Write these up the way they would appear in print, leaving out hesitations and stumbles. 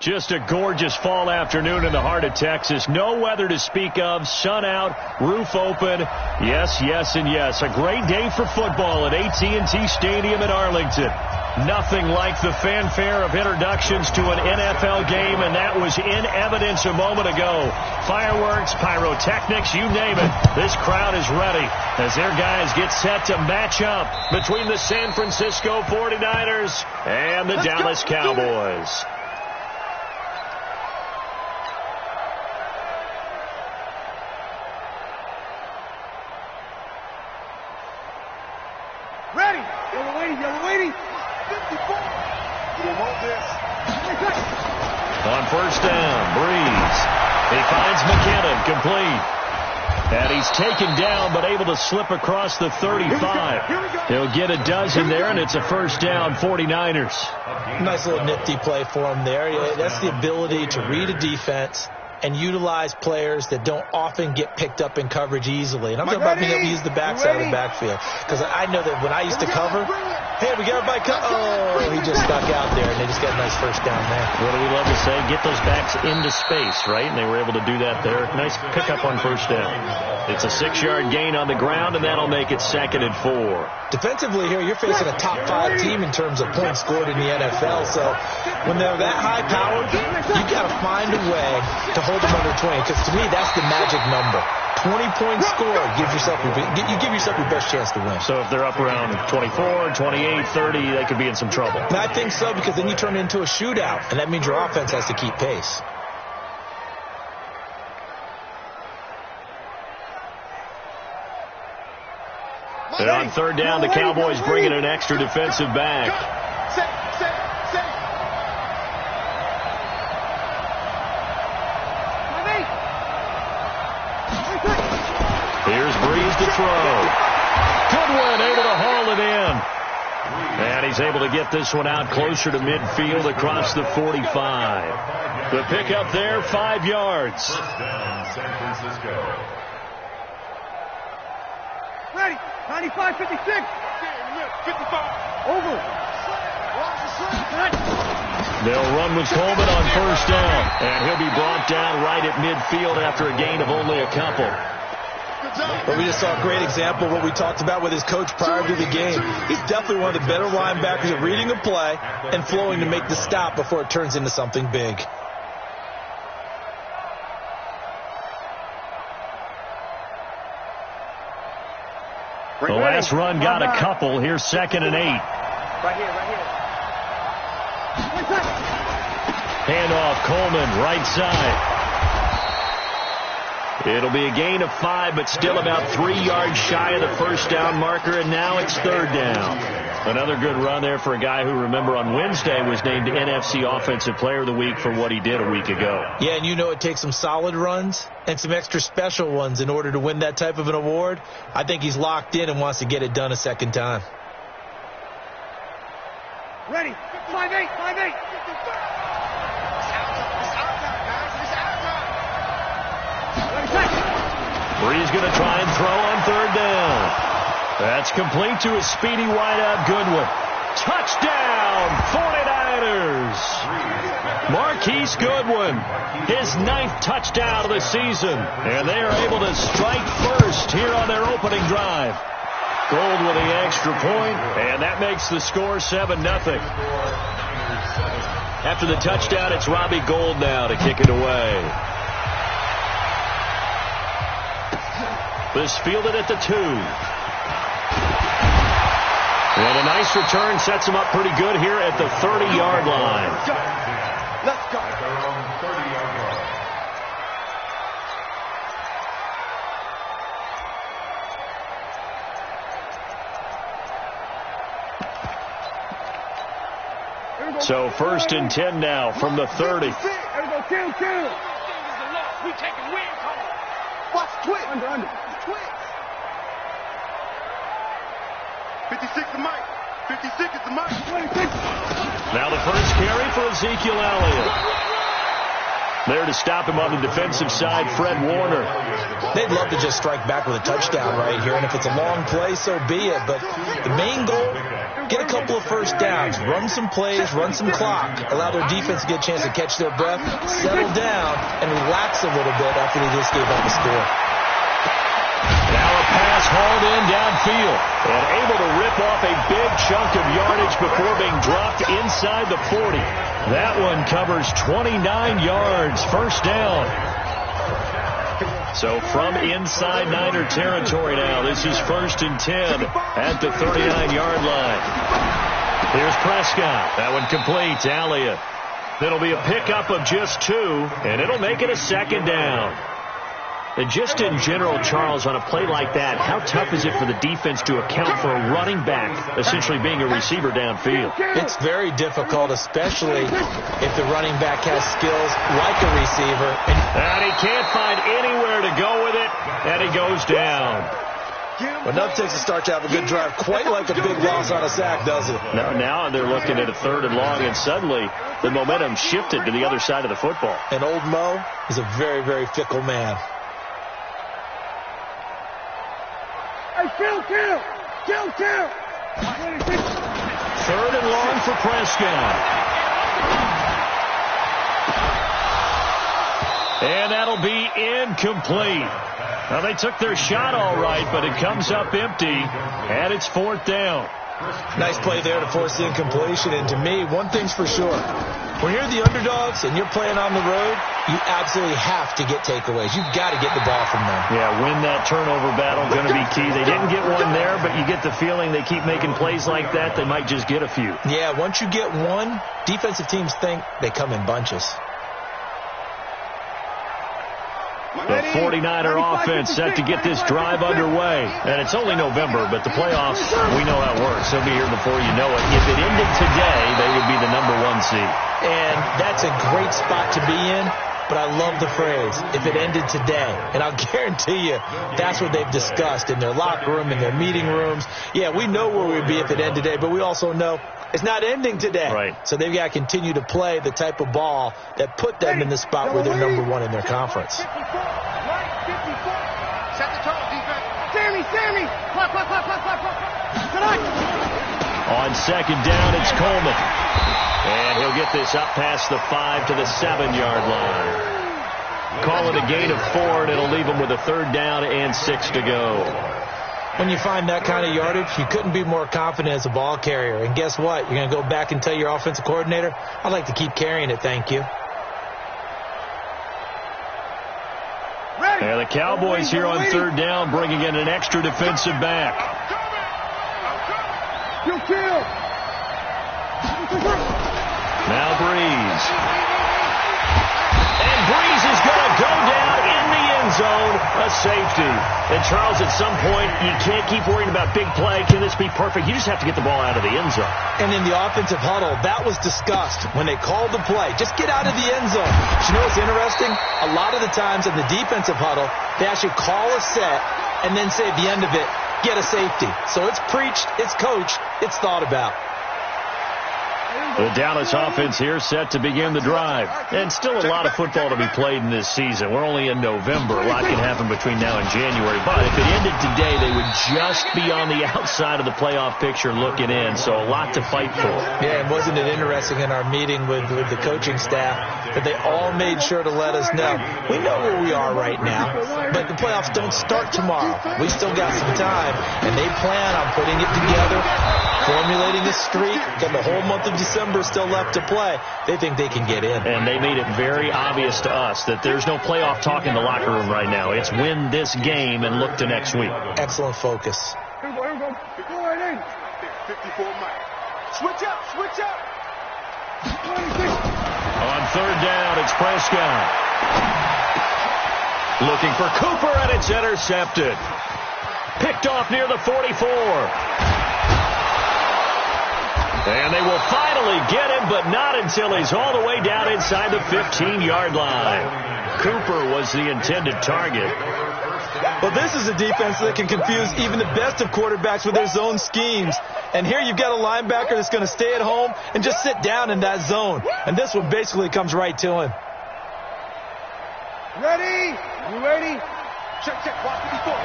Just a gorgeous fall afternoon in the heart of Texas. No weather to speak of. Sun out, roof open. Yes, yes, and yes. A great day for football at AT&T Stadium in Arlington. Nothing like the fanfare of introductions to an NFL game, and that was in evidence a moment ago. Fireworks, pyrotechnics, you name it. This crowd is ready as their guys get set to match up between the San Francisco 49ers and the Dallas Cowboys. On first down, Breeze. He finds McKinnon, complete. And he's taken down, but able to slip across the 35. He'll get a dozen there, and it's a first down, 49ers. Nice little nifty play for him there. Yeah, that's the ability to read a defense and utilize players that don't often get picked up in coverage easily. And I'm talking about being able to use the backside of the backfield. Because I know that when I used to cover, hey, we got everybody oh, he just stuck out there, and they just got a nice first down there. What do we love to say? Get those backs into space, right? And they were able to do that there. Nice pickup on first down. It's a 6-yard gain on the ground, and that'll make it 2nd and 4. Defensively here, you're facing a top-5 team in terms of points scored in the NFL. So when they're that high-powered, you got to find a way to hold them under 20. Because to me, that's the magic number. 20 points scored. You give yourself your best chance to win. So if they're up around 24, 28, 30, they could be in some trouble. And I think so, because then you turn it into a shootout, and that means your offense has to keep pace. And on third down, the Cowboys bring in an extra defensive back. Here's Breeze to throw. Goodwin able to haul it in. And he's able to get this one out closer to midfield across the 45. The pickup there, 5 yards. First down, San Francisco. Ready. 95, 56. 55. Over. They'll run with Coleman on first down. And he'll be brought down right at midfield after a gain of only a couple. But we just saw a great example of what we talked about with his coach prior to the game. He's definitely one of the better linebackers at reading a play and flowing to make the stop before it turns into something big. The last run got a couple. Here's 2nd and 8. Right here. Handoff, Coleman, right side. It'll be a gain of 5, but still about 3 yards shy of the first down marker, and now it's 3rd down. Another good run there for a guy who, remember, on Wednesday was named NFC Offensive Player of the Week for what he did a week ago. Yeah, and you know it takes some solid runs and some extra special ones in order to win that type of an award. I think he's locked in and wants to get it done a second time. Ready. 5-8, 5-8. Breeze going to try and throw on 3rd down. That's complete to a speedy wideout Goodwin. Touchdown, 49ers. Marquise Goodwin, his 9th touchdown of the season. And they are able to strike first here on their opening drive. Gold with the extra point, and that makes the score 7-0. After the touchdown, it's Robbie Gould now to kick it away. This fielded at the 2. And a nice return sets him up pretty good here at the 30-yard line. Let's go. So 1st and 10 now from the 30. There we go, kill. We taking wins home. Watch twitch. Under. Twitch. 56 the mic. 56 is the mic. 26. Now the first carry for Ezekiel Elliott. There to stop him on the defensive side, Fred Warner. They'd love to just strike back with a touchdown right here, and if it's a long play, so be it. But the main goal, get a couple of first downs, run some plays, run some clock, allow their defense to get a chance to catch their breath, settle down, and relax a little bit after they just gave up a score. Now a pass hauled in downfield and able to rip off a big chunk of yardage before being dropped inside the 40. That one covers 29 yards, first down. So from inside Niner territory now, this is 1st and 10 at the 39-yard line. Here's Prescott. That one complete. Elliott. It'll be a pickup of just 2, and it'll make it a 2nd down. And just in general, Charles, on a play like that, how tough is it for the defense to account for a running back essentially being a receiver downfield? It's very difficult, especially if the running back has skills like a receiver. And he can't find anywhere to go with it, and he goes down. Well, nothing takes a start to have a good drive, quite like a big loss on a sack, does it? Now they're looking at a 3rd and long, and suddenly the momentum shifted to the other side of the football. And old Mo is a very, very fickle man. Kill. 3rd and long for Prescott. And that'll be incomplete. Now, they took their shot all right, but it comes up empty, and it's 4th down. Nice play there to force the incompletion. And to me, one thing's for sure. When you're the underdogs and you're playing on the road, you absolutely have to get takeaways. You've got to get the ball from them. Yeah, win that turnover battle, going to be key. They didn't get one there, but you get the feeling they keep making plays like that, they might just get a few. Yeah, once you get one, defensive teams think they come in bunches. The 49er offense set to get this drive underway. And it's only November, but the playoffs, we know how it works. They'll be here before you know it. If it ended today, they would be the #1 seed. And that's a great spot to be in, but I love the phrase, if it ended today. And I'll guarantee you, that's what they've discussed in their locker room, in their meeting rooms. Yeah, we know where we'd be if it ended today, but we also know it's not ending today. Right. So they've got to continue to play the type of ball that put them in the spot where they're #1 in their conference. 54. Set the tone, defense. Sammy. Clock. On 2nd down, it's Coleman. And he'll get this up past the 5 to the 7-yard line. Call it a gain of 4, and it'll leave him with a 3rd down and 6 to go. When you find that kind of yardage, you couldn't be more confident as a ball carrier. And guess what? You're going to go back and tell your offensive coordinator, I'd like to keep carrying it, thank you. And the Cowboys here on 3rd down, bringing in an extra defensive back. Kill. Now Breeze. And Breeze is going to go down in the end zone, a safety. And Charles, at some point, you can't keep worrying about big play. Can this be perfect? You just have to get the ball out of the end zone. And in the offensive huddle, that was discussed when they called the play. Just get out of the end zone. But you know what's interesting? A lot of the times in the defensive huddle, they actually call a set and then say at the end of it, get a safety. So it's preached, it's coached, it's thought about. The Dallas offense here set to begin the drive. And still a lot of football to be played in this season. We're only in November. A lot can happen between now and January. But if it ended today, they would just be on the outside of the playoff picture looking in. So a lot to fight for. Yeah, and wasn't it interesting in our meeting with the coaching staff that they all made sure to let us know, we know where we are right now, but the playoffs don't start tomorrow. We still got some time, and they plan on putting it together, formulating a streak, got the whole month of December still left to play. They think they can get in. And they made it very obvious to us that there's no playoff talk in the locker room right now. It's win this game and look to next week. Excellent focus. Here we go. Go right in. 54 Mike. Switch up. 26. On 3rd down, it's Prescott. Looking for Cooper, and it's intercepted. Picked off near the 44. And they will finally get him, but not until he's all the way down inside the 15-yard line. Cooper was the intended target. Well, this is a defense that can confuse even the best of quarterbacks with their zone schemes. And here you've got a linebacker that's going to stay at home and just sit down in that zone. And this one basically comes right to him. Ready? You ready? Check. Watch 54.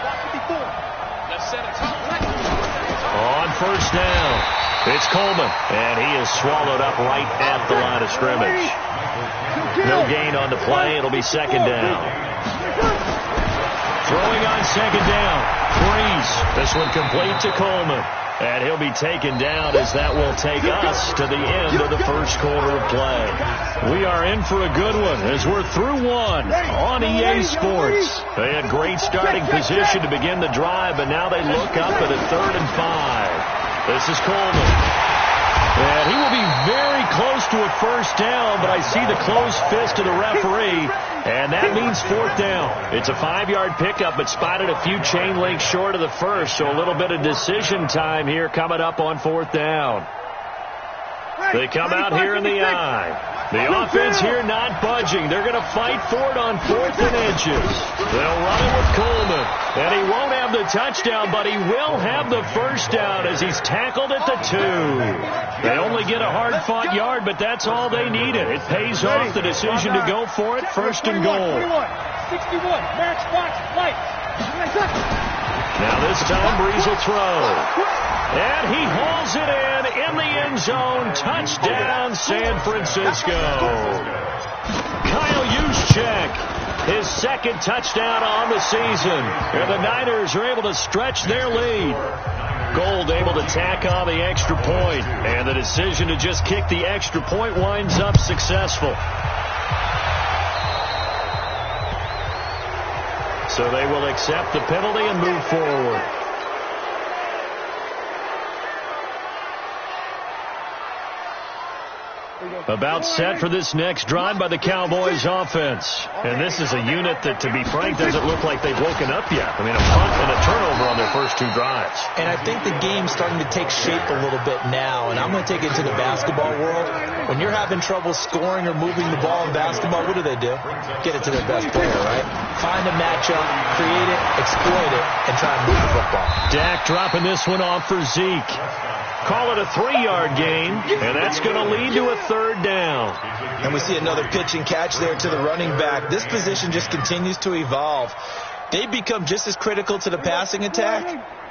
Left center, top right. On first down, it's Coleman, and he is swallowed up right at the line of scrimmage. No gain on the play. It'll be second down. Throwing on second down. Freeze. This one complete to Coleman. And he'll be taken down as that will take us to the end of the first quarter of play. We are in for a good one as we're through one on EA Sports. They had great starting position to begin the drive, but now they look up at a 3rd and 5. This is Coleman. And he will be very close to a first down, but I see the closed fist of the referee, and that means 4th down. It's a 5-yard pickup, but spotted a few chain links short of the first, so a little bit of decision time here coming up on 4th down. They come out here in the eye. The offense here not budging. They're going to fight for it on 4th and inches. They'll run it with Coleman. And he won't have the touchdown, but he will have the first down as he's tackled at the 2. They only get a hard-fought yard, but that's all they needed. It pays off the decision to go for it, 1st and goal. 61, match, box, light. Now this time Breeze will throw. And he hauls it in the end zone. Touchdown, San Francisco. Kyle Juszczyk, his 2nd touchdown on the season. And the Niners are able to stretch their lead. Gold able to tack on the extra point. And the decision to just kick the extra point winds up successful. So they will accept the penalty and move forward. About set for this next drive by the Cowboys offense. And this is a unit that, to be frank, doesn't look like they've woken up yet. I mean, a punt and a turnover on their first 2 drives. And I think the game's starting to take shape a little bit now. And I'm going to take it to the basketball world. When you're having trouble scoring or moving the ball in basketball, what do? Get it to their best player, right? Find a matchup, create it, exploit it, and try and move the football. Dak dropping this one off for Zeke. Call it a 3-yard gain, and that's going to lead to a 3rd down. And we see another pitch and catch there to the running back. This position just continues to evolve. They become just as critical to the passing attack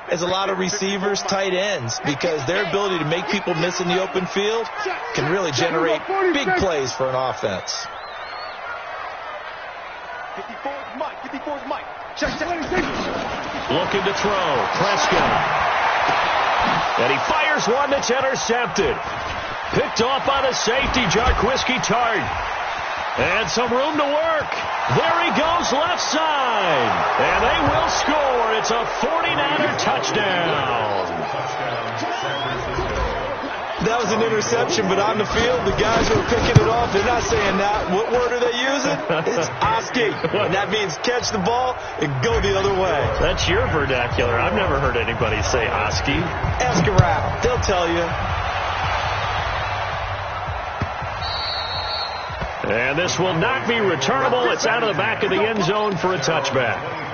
as a lot of receivers, tight ends, because their ability to make people miss in the open field can really generate big plays for an offense. 54's Mike. Looking to throw. Prescott. And he fires one that's intercepted. Picked off by the safety, Jarquiski Tart. And some room to work. There he goes, left side. And they will score. It's a 49er touchdown. That was an interception, but on the field, the guys who are picking it off, they're not saying that. What word are they using? It's Oski. And that means catch the ball and go the other way. That's your vernacular. I've never heard anybody say Oski. Ask around. They'll tell you. And this will not be returnable. It's out of the back of the end zone for a touchback.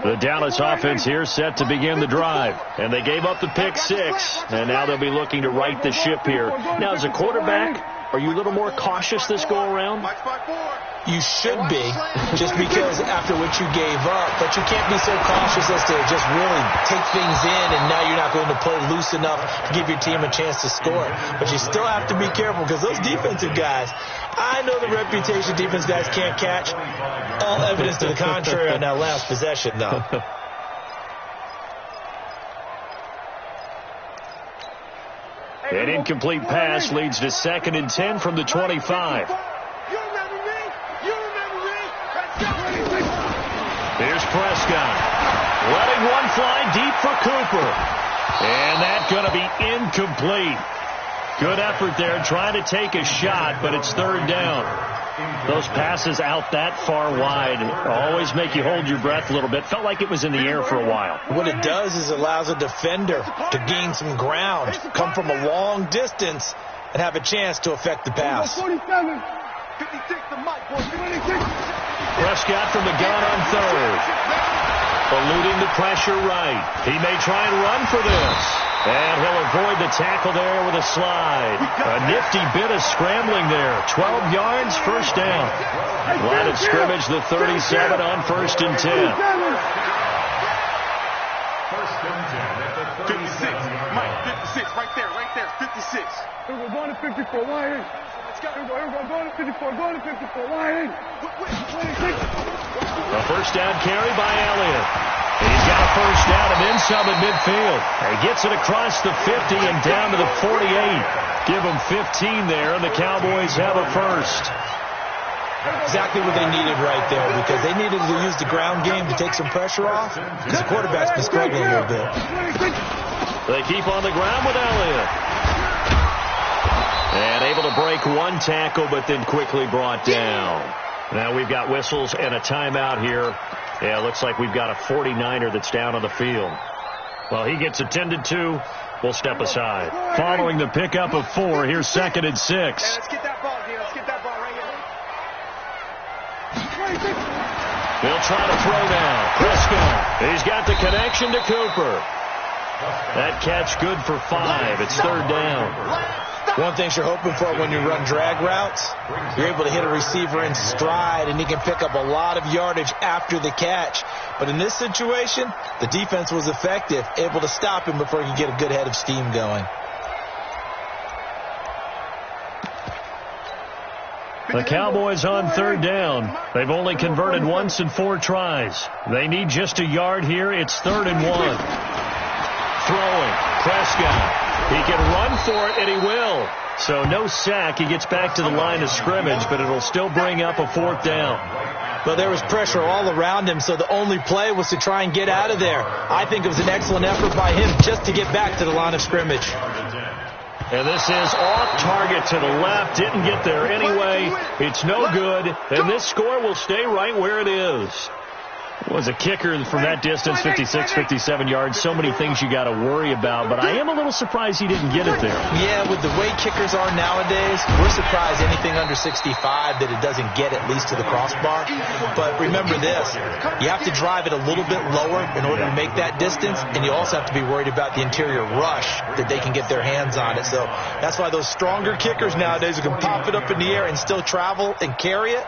The Dallas offense here set to begin the drive. And they gave up the pick 6. And now they'll be looking to right the ship here. Now, as a quarterback, are you a little more cautious this go-around? You should be, just because after what you gave up. But you can't be so cautious as to just really take things in, and now you're not going to play loose enough to give your team a chance to score. But you still have to be careful, because those defensive guys, I know the reputation defense guys can't catch. All evidence to the contrary on that last possession, though. An incomplete pass leads to 2nd and 10 from the 25. Here's Prescott. Letting one fly deep for Cooper. And that's going to be incomplete. Good effort there trying to take a shot, but it's 3rd down. Those passes out that far wide always make you hold your breath a little bit. Felt like it was in the air for a while. What it does is it allows a defender to gain some ground, come from a long distance, and have a chance to affect the pass. Prescott from the gun on 3rd. Eluding the pressure right. He may try and run for this. And he'll avoid the tackle there with a slide. A nifty bit of scrambling there. 12 yards, first down. Line of scrimmage, the 37 on 1st and 10. 56. Mike, 56. Right there. 56. We're going to 54. Why ain't? Let's go. We're going to 54. Going to 54. Why ain't? A first down carry by Elliott. He's got a first down and then some at midfield. He gets it across the 50 and down to the 48. Give him 15 there, and the Cowboys have a first. Exactly what they needed right there, because they needed to use the ground game to take some pressure off, because the quarterback's been struggling a little bit. They keep on the ground with Elliott. And able to break one tackle, but then quickly brought down. Now we've got whistles and a timeout here. Yeah, it looks like we've got a 49er that's down on the field. Well, he gets attended to. We'll step aside. Following the pickup of 4, here's 2nd and 6. Hey, let's get that ball, dude. Let's get that ball right here. They'll try to throw now. Prescott. He's got the connection to Cooper. That catch good for 5. It's 3rd down. One thing you're hoping for when you run drag routes, you're able to hit a receiver in stride, and he can pick up a lot of yardage after the catch. But in this situation, the defense was effective, able to stop him before he could get a good head of steam going. The Cowboys on 3rd down. They've only converted once in 4 tries. They need just a yard here. It's 3rd and 1. Throwing. Prescott. He can run for it, and he will. So no sack. He gets back to the line of scrimmage, but it'll still bring up a 4th down. Well, there was pressure all around him, so the only play was to try and get out of there. I think it was an excellent effort by him just to get back to the line of scrimmage. And this is off target to the left. Didn't get there anyway. It's no good. And this score will stay right where it is. Was a kicker from that distance, 56, 57 yards. So many things you got to worry about, but I am a little surprised he didn't get it there. Yeah, with the way kickers are nowadays, we're surprised anything under 65 that it doesn't get at least to the crossbar. But remember this, you have to drive it a little bit lower in order to make that distance, and you also have to be worried about the interior rush that they can get their hands on it. So that's why those stronger kickers nowadays who can pop it up in the air and still travel and carry it,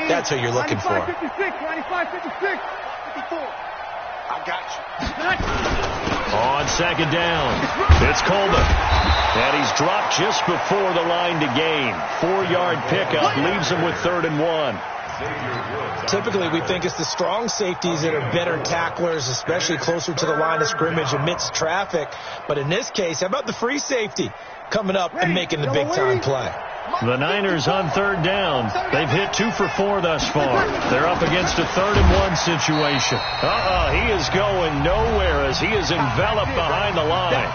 that's what you're looking for. 55, 56, 56. I got you. On 2nd down, it's Coleman. And he's dropped just before the line to gain. 4-yard pickup leaves him with 3rd and 1. Typically, we think it's the strong safeties that are better tacklers, especially closer to the line of scrimmage amidst traffic. But in this case, how about the free safety coming up and making the big-time play? The Niners on 3rd down. They've hit 2 for 4 thus far. They're up against a 3rd and 1 situation. He is going nowhere as he is enveloped behind the line.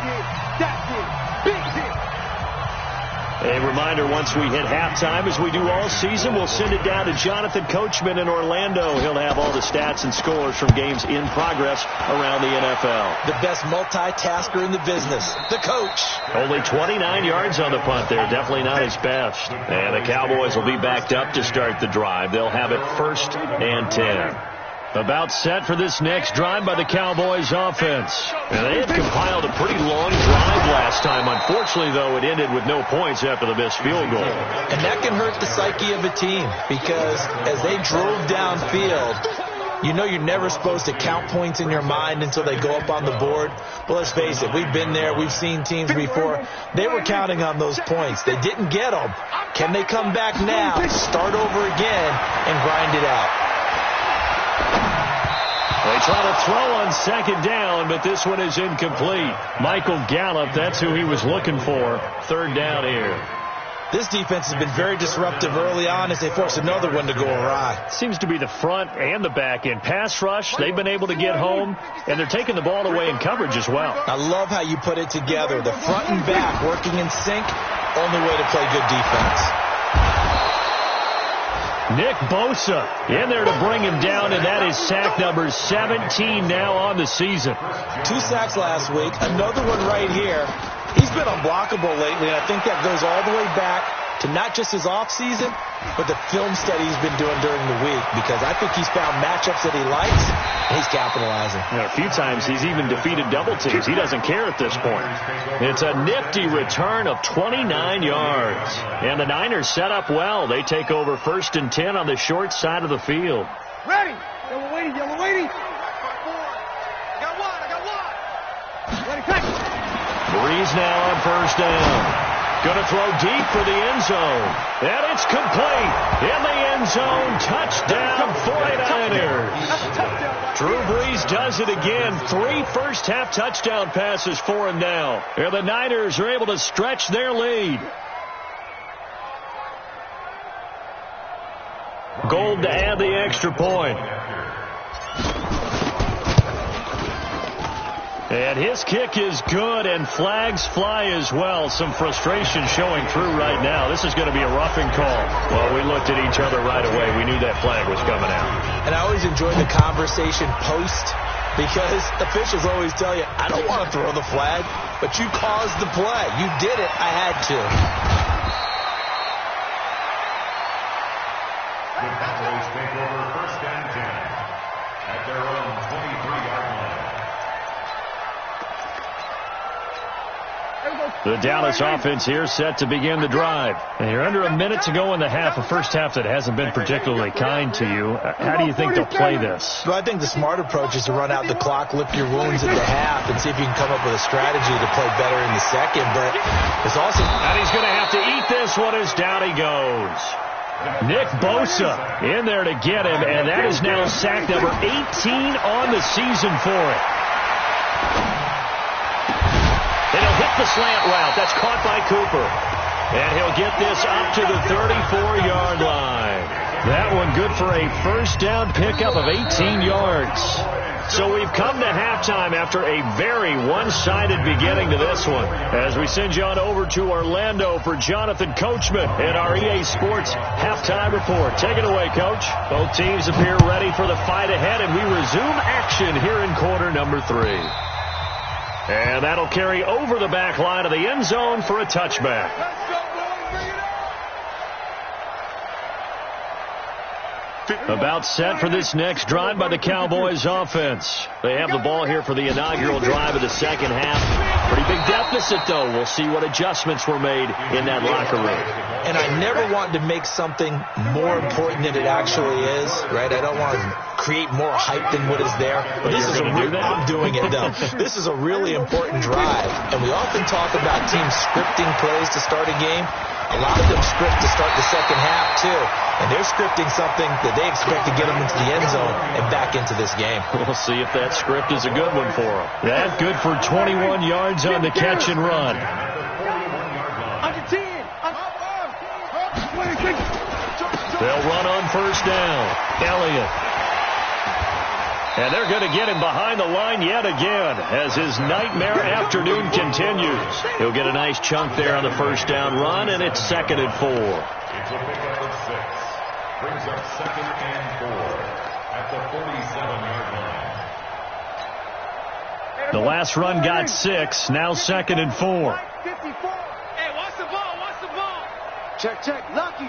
A reminder, once we hit halftime, as we do all season, we'll send it down to Jonathan Coachman in Orlando. He'll have all the stats and scores from games in progress around the NFL. The best multitasker in the business, the coach. Only 29 yards on the punt there. Definitely not his best. And the Cowboys will be backed up to start the drive. They'll have it 1st and 10. About set for this next drive by the Cowboys offense. And they had compiled a pretty long drive last time. Unfortunately, though, it ended with no points after the missed field goal. And that can hurt the psyche of a team, because as they drove downfield, you know you're never supposed to count points in your mind until they go up on the board. Well, let's face it, we've been there. We've seen teams before. They were counting on those points. They didn't get them. Can they come back now, start over again, and grind it out? They try to throw on 2nd down, but this one is incomplete. Michael Gallup, that's who he was looking for. 3rd down here. This defense has been very disruptive early on as they force another one to go awry. Seems to be the front and the back end. Pass rush, they've been able to get home, and they're taking the ball away in coverage as well. I love how you put it together. The front and back working in sync, only way to play good defense. Nick Bosa in there to bring him down, and that is sack number 17 now on the season. 2 sacks last week, another one right here. He's been unblockable lately, and I think that goes all the way back to not just his offseason, but the film study he's been doing during the week, because I think he's found matchups that he likes, and he's capitalizing. A few times he's even defeated double teams. He doesn't care at this point. It's a nifty return of 29 yards. And the Niners set up well. They take over 1st and 10 on the short side of the field. Ready. Yellow waiting, yellow waiting. I got one. Ready, cut. Breeze now on 1st down. Going to throw deep for the end zone. And it's complete. In the end zone. Touchdown 49ers. Drew Brees does it again. 3 first-half touchdown passes for him now. And the Niners are able to stretch their lead. Gold to add the extra point. And his kick is good, and flags fly as well. Some frustration showing through right now. This is going to be a roughing call. Well, we looked at each other right away. We knew that flag was coming out. And I always enjoy the conversation post, because officials always tell you, I don't want to throw the flag, but you caused the play. You did it. I had to. The Cowboys take over 1st and 10 at their own 23-yard line. The Dallas offense here set to begin the drive. And you're under a minute to go in the half, a first half that hasn't been particularly kind to you. How do you think they'll play this? Well, I think the smart approach is to run out the clock, lick your wounds at the half, and see if you can come up with a strategy to play better in the second. But it's also... And he's going to have to eat this one as down he goes. Nick Bosa in there to get him, and that is now sack number 18 on the season for it. And he'll hit the slant route. That's caught by Cooper. And he'll get this up to the 34-yard line. That one good for a first down pickup of 18 yards. So we've come to halftime after a very one-sided beginning to this one. As we send you on over to Orlando for Jonathan Coachman and our EA Sports halftime report. Take it away, Coach. Both teams appear ready for the fight ahead, and we resume action here in quarter number 3. And that'll carry over the back line of the end zone for a touchback. About set for this next drive by the Cowboys offense. They have the ball here for the inaugural drive of the second half. Pretty big deficit, though. We'll see what adjustments were made in that locker room. And I never want to make something more important than it actually is, right? I don't want to create more hype than what is there. But this is I'm doing it, though. This is a really important drive. And we often talk about teams scripting plays to start a game. A lot of them script to start the second half, too. And they're scripting something that they expect to get them into the end zone and back into this game. We'll see if that script is a good one for them. That good for 21 yards on the catch and run. Under 10. They'll run on first down. Elliott. And they're going to get him behind the line yet again as his nightmare afternoon continues. He'll get a nice chunk there on the first down run, and it's 2nd and 4. It's a pickup of 6. Brings up 2nd and 4 at the 47-yard line. The last run got 6. Now 2nd and 4. Hey, watch the ball. Watch the ball. Check. Lucky.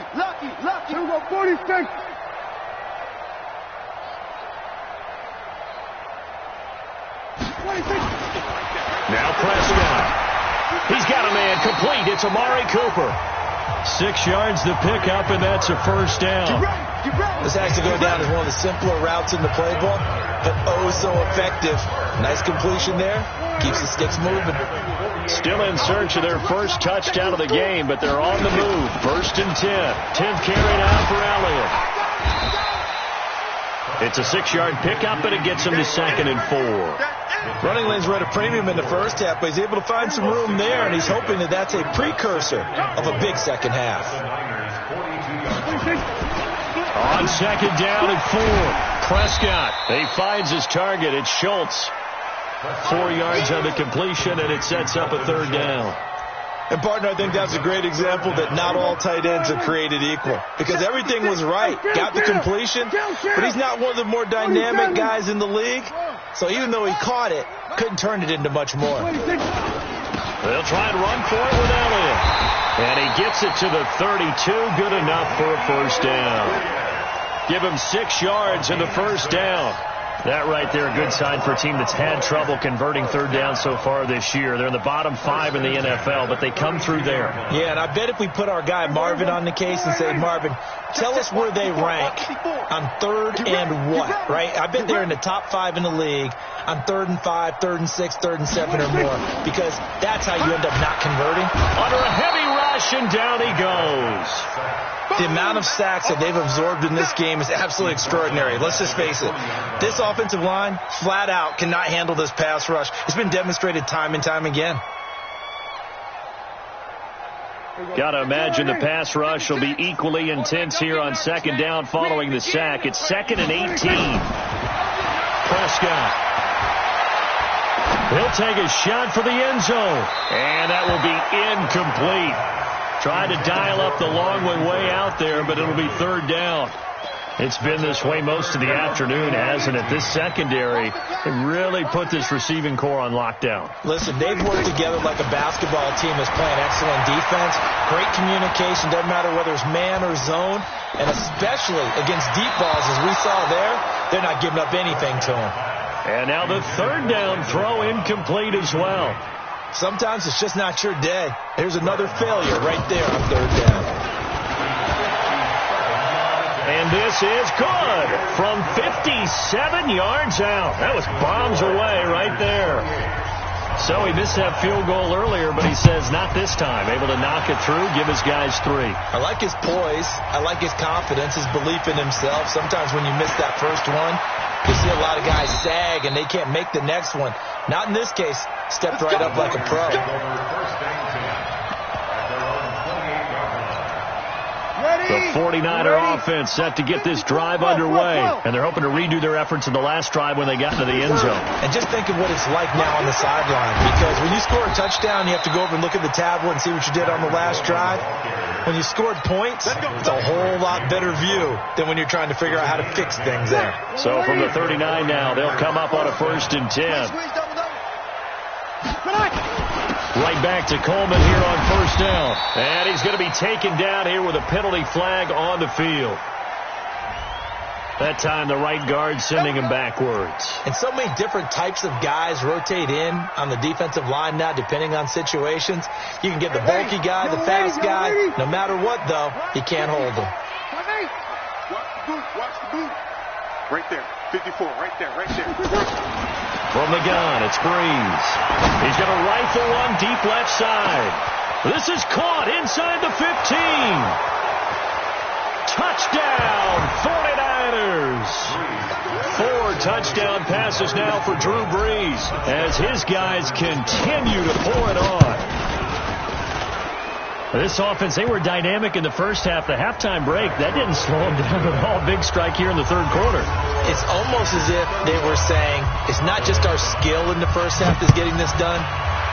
Here we go, 46. Now Prescott. He's got a man complete. It's Amari Cooper. 6 yards to pick up, and that's a first down. This has to go down as one of the simpler routes in the playbook, but oh so effective. Nice completion there. Keeps the sticks moving. Still in search of their first touchdown of the game, but they're on the move. 1st and 10. 10th carry now for Elliott. It's a 6-yard pickup, and it gets him to 2nd and 4. Running lanes were at a premium in the first half, but he's able to find some room there, and he's hoping that that's a precursor of a big second half. On 2nd down and 4. Prescott. He finds his target. It's Schultz. 4 yards on the completion, and it sets up a 3rd down. And, partner, I think that's a great example that not all tight ends are created equal. Because everything was right. Got the completion, but he's not one of the more dynamic guys in the league. So even though he caught it, couldn't turn it into much more. They'll try and run for it with Elliott. And he gets it to the 32. Good enough for a first down. Give him 6 yards in the first down. That right there, a good sign for a team that's had trouble converting third down so far this year. They're in the bottom 5 in the NFL, but they come through there. Yeah, and I bet if we put our guy Marvin on the case and say, Marvin, tell us where they rank on third and what, right? I bet they're in the top 5 in the league on 3rd and 5, 3rd and 6, 3rd and 7 or more, because that's how you end up not converting. Under a heavy rush, and down he goes. The amount of sacks that they've absorbed in this game is absolutely extraordinary. Let's just face it. This offensive line, flat out, cannot handle this pass rush. It's been demonstrated time and time again. Got to imagine the pass rush will be equally intense here on second down following the sack. It's 2nd and 18. Prescott. He'll take a shot for the end zone. And that will be incomplete. Tried to dial up the long one way out there, but it'll be third down. It's been this way most of the afternoon, hasn't it? This secondary, it really put this receiving core on lockdown. Listen, they've worked together like a basketball team that's playing excellent defense. Great communication, doesn't matter whether it's man or zone. And especially against deep balls, as we saw there, they're not giving up anything to them. And now the third down throw incomplete as well. Sometimes it's just not your day. There's another failure right there on third down. And this is good from 57 yards out. That was bombs away right there. So he missed that field goal earlier, but he says not this time. Able to knock it through, give his guys 3. I like his poise. I like his confidence, his belief in himself. Sometimes when you miss that first one, you see a lot of guys sag and they can't make the next one. Not in this case. Stepped right up like a pro. The 49er offense set to get this drive underway. And they're hoping to redo their efforts in the last drive when they got into the end zone. And just think of what it's like now on the sideline. Because when you score a touchdown, you have to go over and look at the tablet and see what you did on the last drive. When you scored points, it's a whole lot better view than when you're trying to figure out how to fix things there. So from the 39 now, they'll come up on a 1st and 10. Right back to Coleman here on 1st down. And he's going to be taken down here with a penalty flag on the field. That time the right guard sending him backwards. And so many different types of guys rotate in on the defensive line now depending on situations. You can get the bulky guy, the fast guy. No matter what, though, you can't hold him. Watch the boot. Right there. 54. Right there. From the gun, it's Breeze. He's going to rifle one deep left side. This is caught inside the 15. Touchdown, 49ers. 4 touchdown passes now for Drew Brees as his guys continue to pour it on. This offense, they were dynamic in the first half. The halftime break, that didn't slow them down at all. Big strike here in the third quarter. It's almost as if they were saying, it's not just our skill in the first half that's getting this done,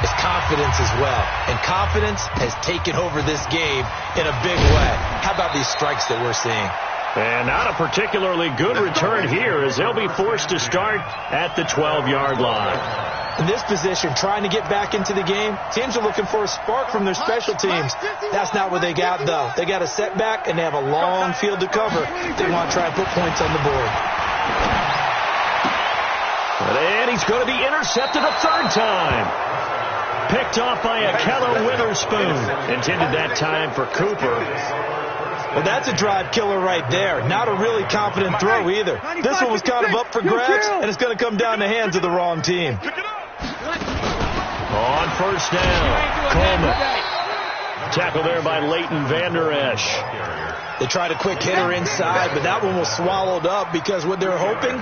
it's confidence as well. And confidence has taken over this game in a big way. How about these strikes that we're seeing? And not a particularly good return here as they'll be forced to start at the 12-yard line. In this position, trying to get back into the game, teams are looking for a spark from their special teams. That's not what they got, though. They got a setback, and they have a long field to cover. They want to try and put points on the board. And he's going to be intercepted a 3rd time. Picked off by Akello Witherspoon. Intended that time for Cooper. Well, that's a drive killer right there. Not a really confident throw either. This one was kind of up for grabs, and it's going to come down the hands of the wrong team. On 1st down, Coleman. Tackle there by Leighton Vander Esch. They tried a quick hitter inside, but that one was swallowed up because what they're hoping,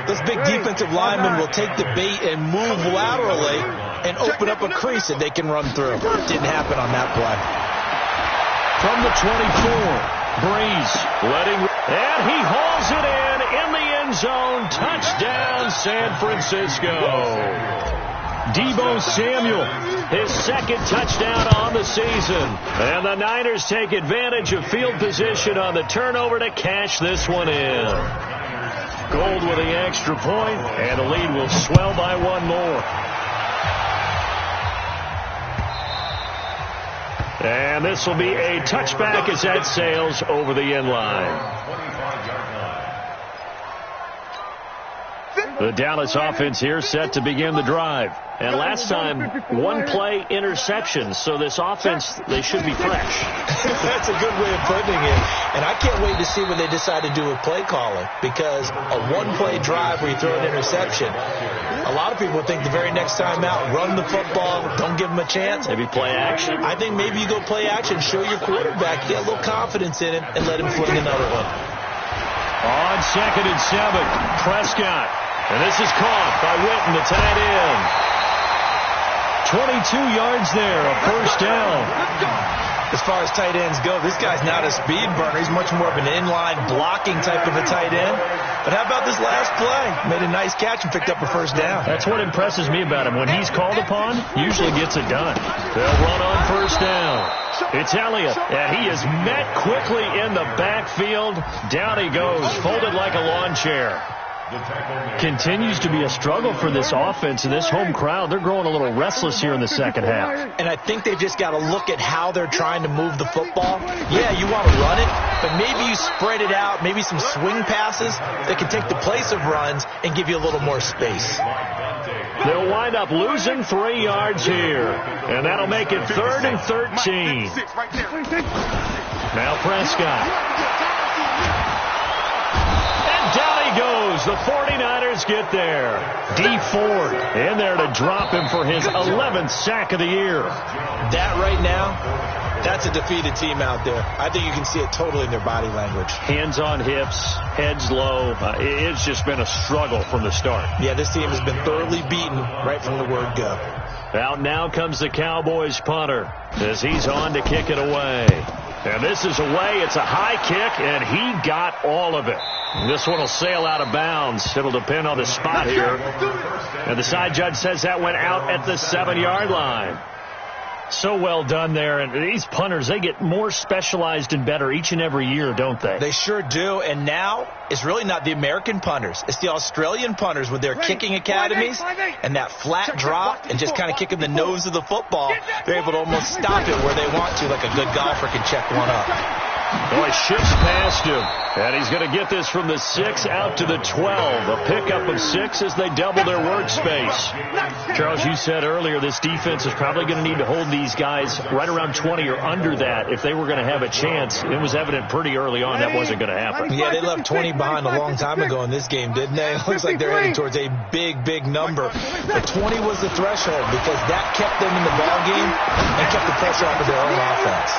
this big defensive lineman will take the bait and move laterally and open up a crease that they can run through. Didn't happen on that play. From the 24, Breeze letting, and he hauls it in the end zone. Touchdown, San Francisco. Deebo Samuel, his 2nd touchdown on the season. And the Niners take advantage of field position on the turnover to cash this one in. Gold with the extra point, and the lead will swell by 1 more. And this will be a touchback as that sails over the end line. The Dallas offense here set to begin the drive. And last time, one-play interception. So this offense, they should be fresh. That's a good way of putting it. And I can't wait to see what they decide to do with play calling. Because a one-play drive where you throw an interception, a lot of people think the very next time out, run the football, don't give them a chance. Maybe play action. I think maybe you go play action, show your quarterback, get a little confidence in him, and let him fling another one. On 2nd and 7, Prescott. And this is caught by Witten, the tight end. 22 yards there, a first down. As far as tight ends go, this guy's not a speed burner. He's much more of an inline blocking type of a tight end. But how about this last play? Made a nice catch and picked up a first down. That's what impresses me about him. When he's called upon, usually gets it done. They'll run on first down. It's Elliott, and he is met quickly in the backfield. Down he goes, folded like a lawn chair. Continues to be a struggle for this offense and this home crowd. They're growing a little restless here in the second half. And I think they've just got to look at how they're trying to move the football. Yeah, you want to run it, but maybe you spread it out, maybe some swing passes that can take the place of runs and give you a little more space. They'll wind up losing 3 yards here, and that'll make it 3rd and 13. Now Prescott. Down he goes. The 49ers get there. D Ford in there to drop him for his 11th sack of the year. That right now, that's a defeated team out there. I think you can see it totally in their body language. Hands on hips, heads low. It's just been a struggle from the start. Yeah, this team has been thoroughly beaten right from the word go. Out now comes the Cowboys punter as he's on to kick it away. And this is away. It's a high kick, and he got all of it. This one will sail out of bounds. It'll depend on the spot here. And the side judge says that went out at the 7-yard line. So well done there. And these punters, they get more specialized and better each and every year, don't they? They sure do. And now it's really not the American punters. It's the Australian punters with their kicking academies and that flat drop and just kind of kicking the nose of the football. They're able to almost stop it where they want to, like a good golfer can check one up. Oh, he shifts past him. And he's going to get this from the 6 out to the 12. A pickup of 6 as they double their workspace. Charles, you said earlier this defense is probably going to need to hold these guys right around 20 or under that if they were going to have a chance. It was evident pretty early on that wasn't going to happen. Yeah, they left 20 behind a long time ago in this game, didn't they? It looks like they're heading towards a big, big number. But 20 was the threshold because that kept them in the ballgame and kept the pressure off of their own offense.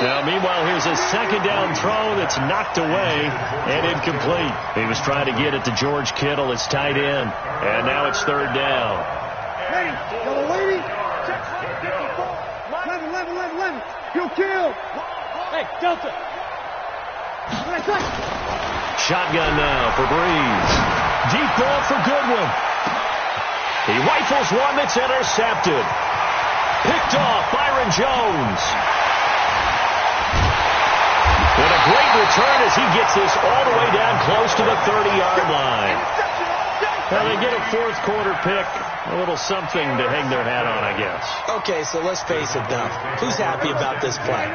Now, meanwhile, here's a second down throw that's knocked away and incomplete. He was trying to get it to George Kittle, his tight end. And now it's 3rd down. Hey, yellow lady. 11. Kill. Hey, Delta. Shotgun now for Breeze. Deep ball for Goodwin. He rifles one that's intercepted. Picked off Byron Jones. And a great return as he gets this all the way down close to the 30-yard line. Well, they get a 4th quarter pick. A little something to hang their hat on, I guess. Okay, so let's face it, though. Who's happy about this play?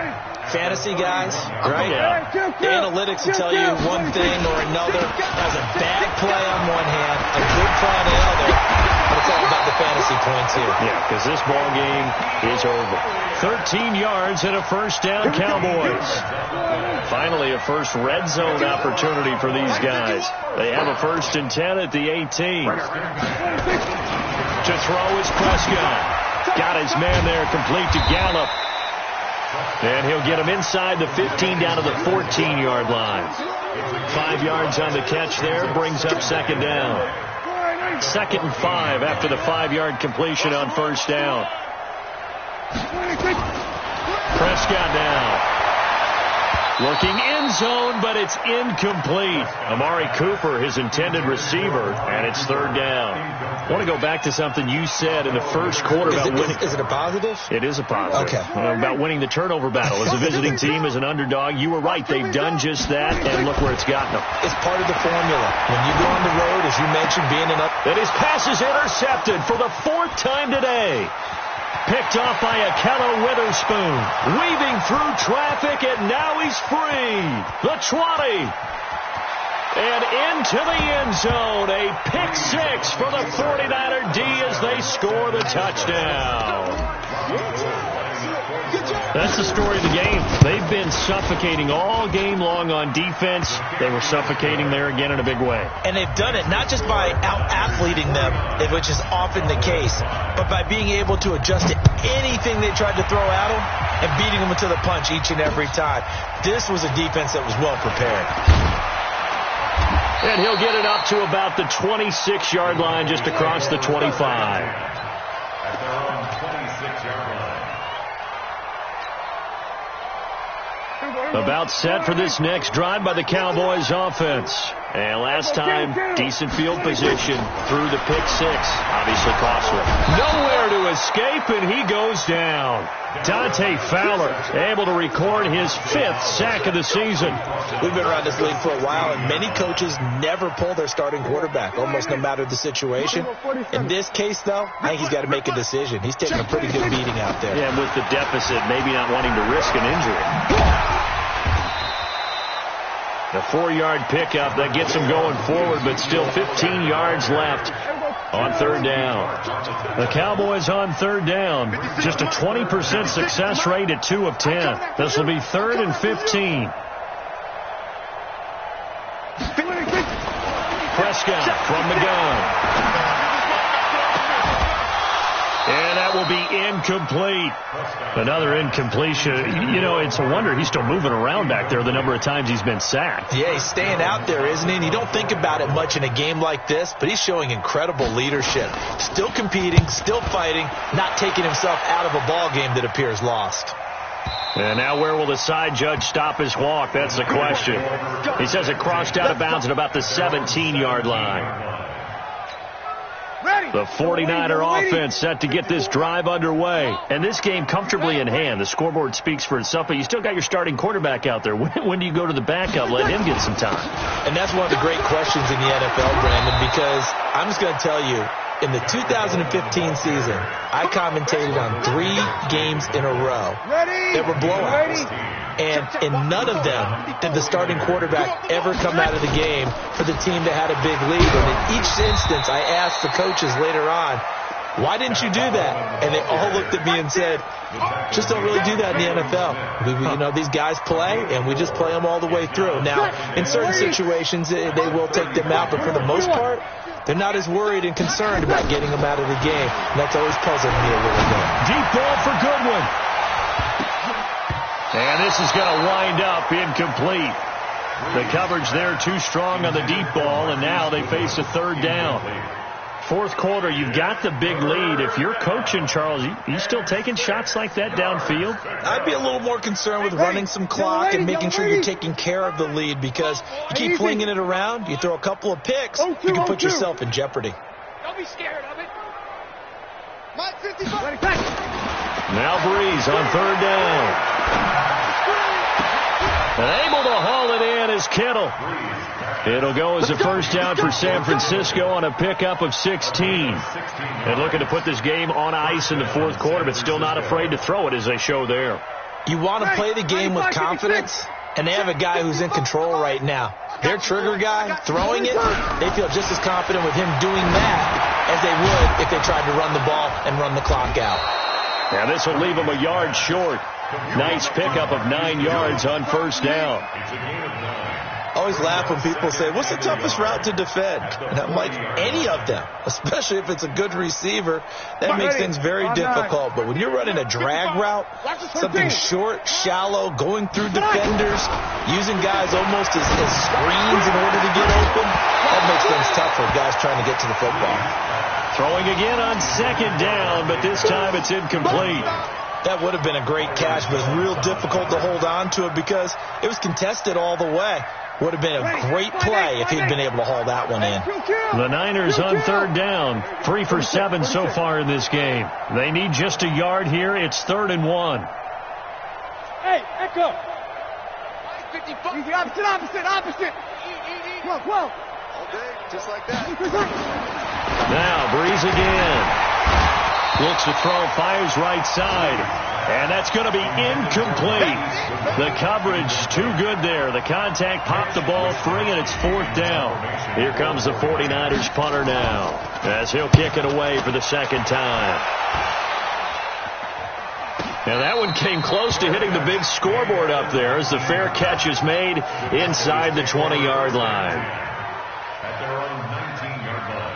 Fantasy guys, right? Yeah. The analytics will tell you one thing or another. That was a bad play on one hand, a good play on the other. But it's all about the fantasy points here. Yeah, because this ball game is over. 13 yards and a first down, Cowboys. Finally, a first red zone opportunity for these guys. They have a 1st and 10 at the 18. To throw is Prescott. Got his man there, complete to Gallup. And he'll get him inside the 15 down to the 14-yard line. 5 yards on the catch there, brings up 2nd down. 2nd and 5 after the 5-yard completion on 1st down. Prescott now. Looking end zone, but it's incomplete. Amari Cooper, his intended receiver, and it's 3rd down. I want to go back to something you said in the first quarter about winning. Is it a positive? It is a positive. Okay. About winning the turnover battle. As a visiting team, as an underdog, you were right. They've done just that, and look where it's gotten them. It's part of the formula. When you go on the road, as you mentioned, being an up. And his pass is intercepted for the 4th time today. Picked off by Akello Witherspoon. Weaving through traffic, and now he's free. The 20. And into the end zone. A pick six for the 49er D as they score the touchdown. That's the story of the game. They've been suffocating all game long on defense. They were suffocating there again in a big way. And they've done it not just by out-athleting them, which is often the case, but by being able to adjust to anything they tried to throw at them and beating them to the punch each and every time. This was a defense that was well prepared. And he'll get it up to about the 26-yard line, just across the 25. At their own 26-yard line. About set for this next drive by the Cowboys offense. And last time, decent field position through the pick six. Obviously costly. Nowhere to escape, and he goes down. Dante Fowler able to record his 5th sack of the season. We've been around this league for a while, and many coaches never pull their starting quarterback, almost no matter the situation. In this case, though, I think he's got to make a decision. He's taking a pretty good beating out there. Yeah, with the deficit, maybe not wanting to risk an injury. The 4-yard pickup that gets him going forward, but still 15 yards left on third down. The Cowboys on third down. Just a 20% success rate at 2 of 10. This will be 3rd and 15. Prescott from the gun. And that will be incomplete. Another incompletion. You know, it's a wonder he's still moving around back there the number of times he's been sacked. Yeah, he's staying out there, isn't he? And you don't think about it much in a game like this, but he's showing incredible leadership. Still competing, still fighting, not taking himself out of a ball game that appears lost. And now where will the side judge stop his walk? That's the question. He says it crossed out of bounds at about the 17-yard line. The 49er offense set to get this drive underway. And this game comfortably in hand. The scoreboard speaks for itself, but you still got your starting quarterback out there. When do you go to the backup? Let him get some time. And that's one of the great questions in the NFL, Brandon, because I'm just going to tell you, in the 2015 season, I commentated on 3 games in a row that were blowouts. And in none of them did the starting quarterback ever come out of the game for the team that had a big lead. And in each instance, I asked the coaches later on, why didn't you do that? And they all looked at me and said, just don't really do that in the NFL. You know, these guys play, and we just play them all the way through. Now, in certain situations, they will take them out, but for the most part, they're not as worried and concerned about getting them out of the game. And that's always puzzled me a little bit. Deep ball for Goodwin. And this is going to wind up incomplete. The coverage there too strong on the deep ball, and now they face a third down. Fourth quarter, you've got the big lead. If you're coaching, Charles, you still taking shots like that downfield? I'd be a little more concerned with running some clock and making sure you're taking care of the lead, because you keep flinging it around, you throw a couple of picks, you can put yourself in jeopardy. Don't be scared of it. Now Breeze on third down. And able to haul it in is Kittle. It'll go as a first down for San Francisco on a pickup of 16. And looking to put this game on ice in the fourth quarter, but still not afraid to throw it as they show there. You want to play the game with confidence, and they have a guy who's in control right now. Their trigger guy throwing it, they feel just as confident with him doing that as they would if they tried to run the ball and run the clock out. Now this will leave him a yard short. Nice pickup of 9 yards on first down. I always laugh when people say, what's the toughest route to defend? And I'm like, any of them, especially if it's a good receiver. That makes things very difficult. But when you're running a drag route, something short, shallow, going through defenders, using guys almost as screens in order to get open, that makes things tough for guys trying to get to the football. Throwing again on second down, but this time it's incomplete. That would have been a great catch, but it's real difficult to hold on to it because it was contested all the way. Would have been a great play if he'd been able to haul that one in. The Niners on third down. 3 for 7 so far in this game. They need just a yard here. It's 3rd and 1. Hey, Echo. Easy, opposite. Well. Okay, just like that. Now, Breeze again. Looks to throw, fires right side. And that's going to be incomplete. The coverage too good there. The contact popped the ball free, and it's 4th down. Here comes the 49ers punter now, as he'll kick it away for the second time. Now that one came close to hitting the big scoreboard up there as the fair catch is made inside the 20-yard line. At their own 19-yard line.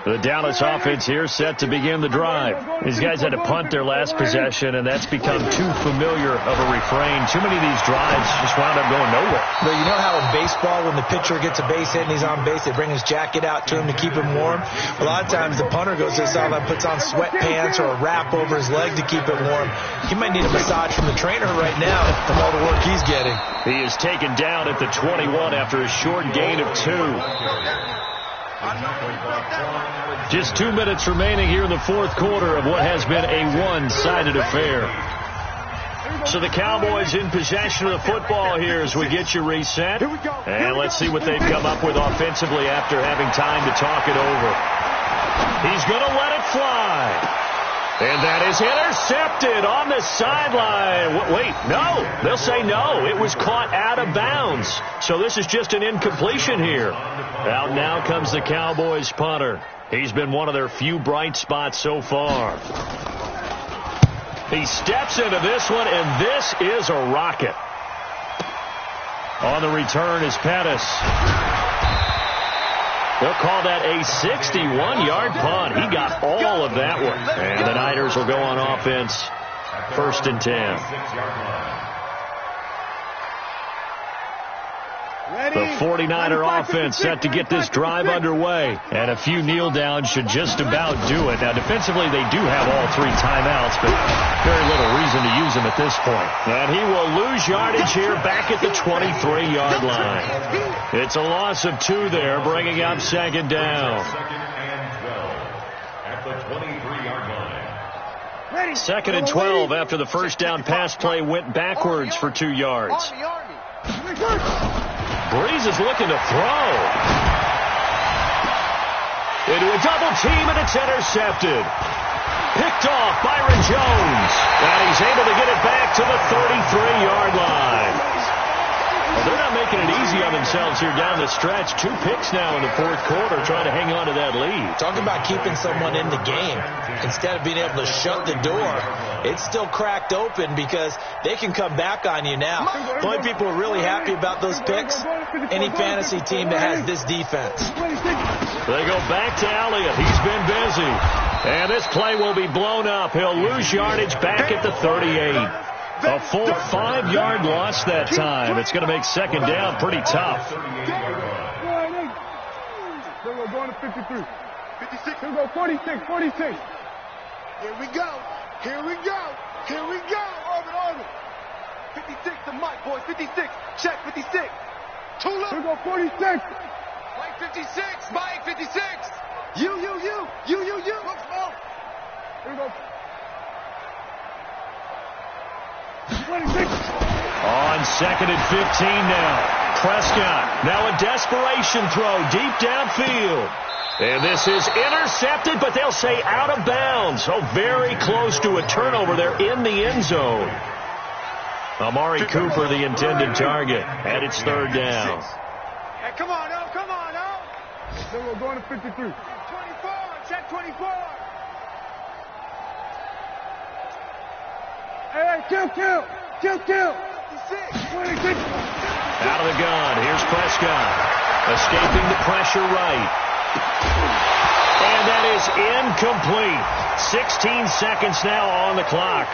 The Dallas offense here set to begin the drive. These guys had to punt their last possession, and that's become too familiar of a refrain. Too many of these drives just wound up going nowhere. But you know how in baseball, when the pitcher gets a base hit and he's on base, they bring his jacket out to him to keep him warm? A lot of times the punter goes to the sideline, puts on sweatpants or a wrap over his leg to keep him warm. He might need a massage from the trainer right now from all the work he's getting. He is taken down at the 21 after a short gain of 2. Just 2 minutes remaining here in the 4th quarter of what has been a one-sided affair. So the Cowboys in possession of the football here as we get you reset. And let's see what they've come up with offensively after having time to talk it over. He's going to let it fly. And that is intercepted on the sideline. Wait, no. They'll say no. It was caught out of bounds. So this is just an incompletion here. Out now comes the Cowboys punter. He's been one of their few bright spots so far. He steps into this one, and this is a rocket. On the return is Pettis. They'll call that a 61-yard punt. He got all of that one. And the Niners will go on offense. 1st and 10. The 49er offense set to get this drive underway. And a few kneel downs should just about do it. Now, defensively, they do have all 3 timeouts, but very little reason to use them at this point. And he will lose yardage here back at the 23-yard line. It's a loss of 2 there, bringing up 2nd down. 2nd and 12 at the 23-yard line. 2nd and 12 after the first down pass play went backwards for 2 yards. Breeze is looking to throw. Into a double team, and it's intercepted. Picked off Byron Jones. And he's able to get it back to the 33-yard line. Well, they're not making it easy on themselves here down the stretch. 2 picks now in the 4th quarter, trying to hang on to that lead. Talk about keeping someone in the game. Instead of being able to shut the door, it's still cracked open because they can come back on you now. The only people who are really happy about those picks, any fantasy team that has this defense. They go back to Elliott. He's been busy. And this play will be blown up. He'll lose yardage back at the 38. A full 5-yard loss that time. It's going to make 2nd down pretty tough. They're going to 53. 56. They're going 46, 46. Here we go. Here we go. Here we go. Orbit. 56 to Mike, boys. 56. Check 56. Tula. They're going 46. Mike 56. Mike 56. You. Look, small. They're going 26. On 2nd and 15 now. Prescott. Now a desperation throw deep downfield. And this is intercepted, but they'll say out of bounds. So very close to a turnover there in the end zone. Amari Cooper, the intended target. And it's 3rd down. Hey, come on, now. They're going to 53. 24. Check 24. Hey, kill. 56. 26. Out of the gun. Here's Prescott. Escaping the pressure right. And that is incomplete. 16 seconds now on the clock.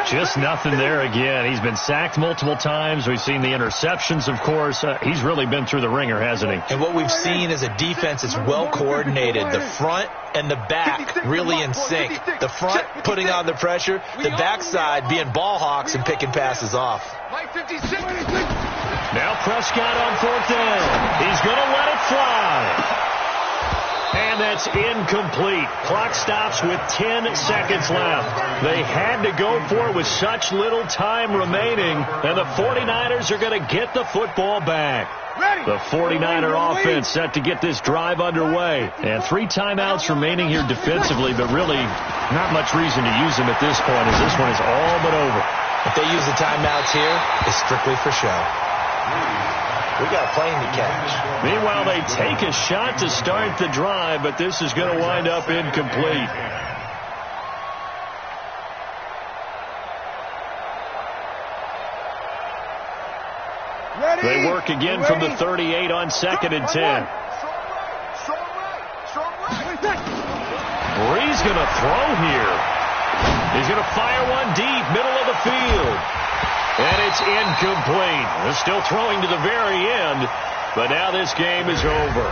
Just nothing there again. He's been sacked multiple times. We've seen the interceptions, of course. He's really been through the ringer, hasn't he? And what we've seen is a defense that's well coordinated. The front and the back really in sync. The front putting on the pressure, the backside being ball hawks and picking passes off. Mike 56. Now Prescott on 4th down. He's going to let it fly. And that's incomplete. Clock stops with 10 seconds left. They had to go for it with such little time remaining, and the 49ers are going to get the football back. The 49er offense set to get this drive underway. And 3 timeouts remaining here defensively, but really not much reason to use them at this point, as this one is all but over. If they use the timeouts here, it's strictly for show. We got a plane to catch. Meanwhile, they take a shot to start the drive, but this is going to wind up incomplete. Ready? They work again from the 38 on 2nd and 10. Bree's going to throw here. He's going to fire one deep, middle of the field. And it's incomplete. They're still throwing to the very end, but now this game is over.